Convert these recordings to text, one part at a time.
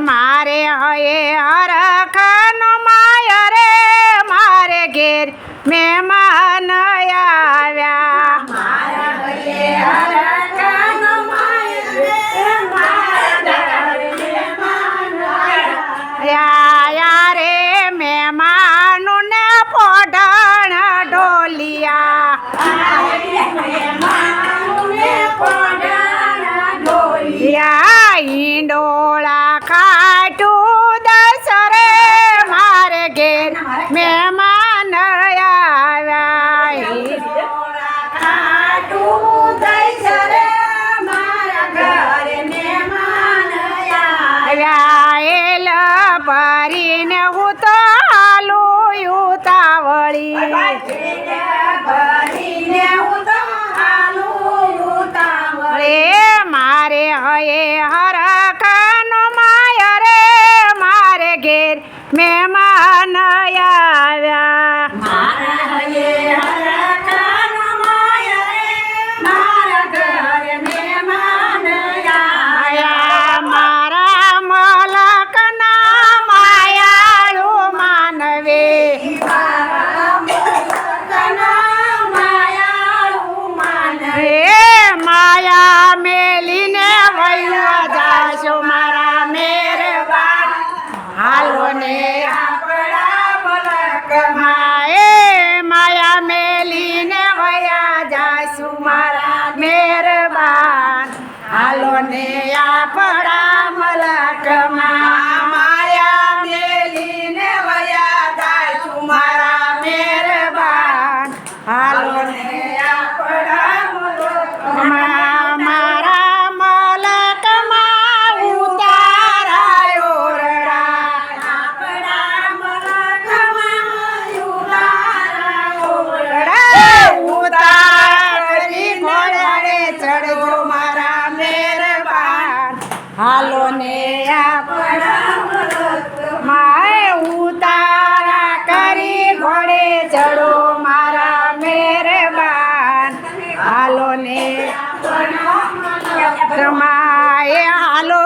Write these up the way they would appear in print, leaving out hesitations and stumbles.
મારે હયે હરખનો માય રે મારે ઘેર મહેમાન આવ્યા યા રે મહેમાનોને પોઢણ ઢોલિયા ઈંડોળા ખાટું દસરે મારે ઘેર મહેમાન આવ્યા એલ ભરીને હું તો હાલું ઉતાવળી મારે હયે હરખનો માય રે મારે ઘેર મહેમાન આવ્યા મારા મલકના માયાળુ માનવે માયા મેલીને વયું જાશો મારા મેરબાન હાલો ને માયા મેલીને વયા જાશુ મારા મેરબાન હાલો ને આપણા મલકમાં માયા મેલીને વયા જાશુ મારા મેરબાન હાલો ને મારા મલકમાં ઉતારાયો ઉતારી ઘોડે ચડજો મારા મેરબાન હાલો ને માય ઉતારા કરી ઘોડે ચડો મારા મેરબાન હાલો ને માએ હાલો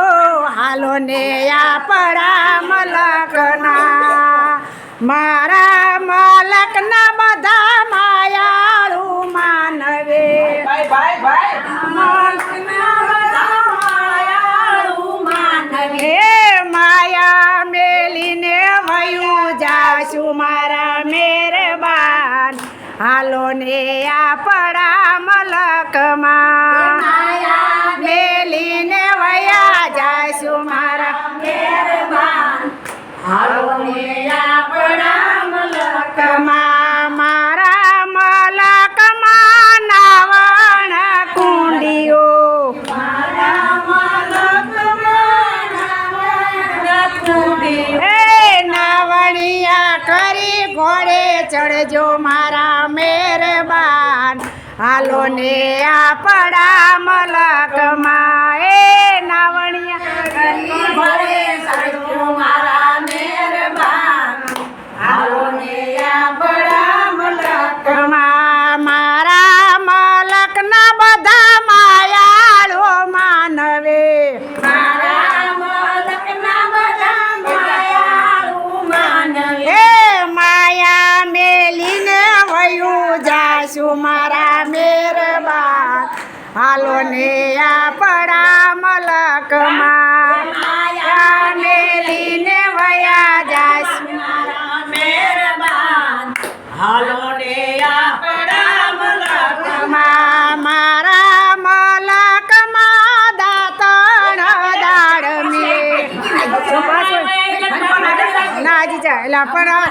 હાલો ને આપણા મલકના મારા મલકના બધા માયાળુ માનવે માયા મેલીને વયું જાશું મારા મેરબાન હાલો ને આપણા મલકમાં મેલીને વયા જાશું મારા મેરબાન હાલો ને આપણા મલકમાં મારા મલકમાં નાવણ કુંડીઓ નાવણિયા કરી ઘોડે ચડજો મારા મેરબાન હાલો ને આપણા મલકમાં નાવણિયા કરી ઘોડે ચડજો મારા મેરબાન હાલો ને આપણા મલકમાં મારા મલકના બધા માયાળો માનવે માયા મેલીને વયું જાશું મારા મેરબાન હાલો ને આપણા મલકમાં માયા મેલીને વયા જાશું મારા મેરબાન હાલો ને આપણા મલકમાં મારા મલકમાં દાતણ દાડ મે નાજી ચાલ્યા પણ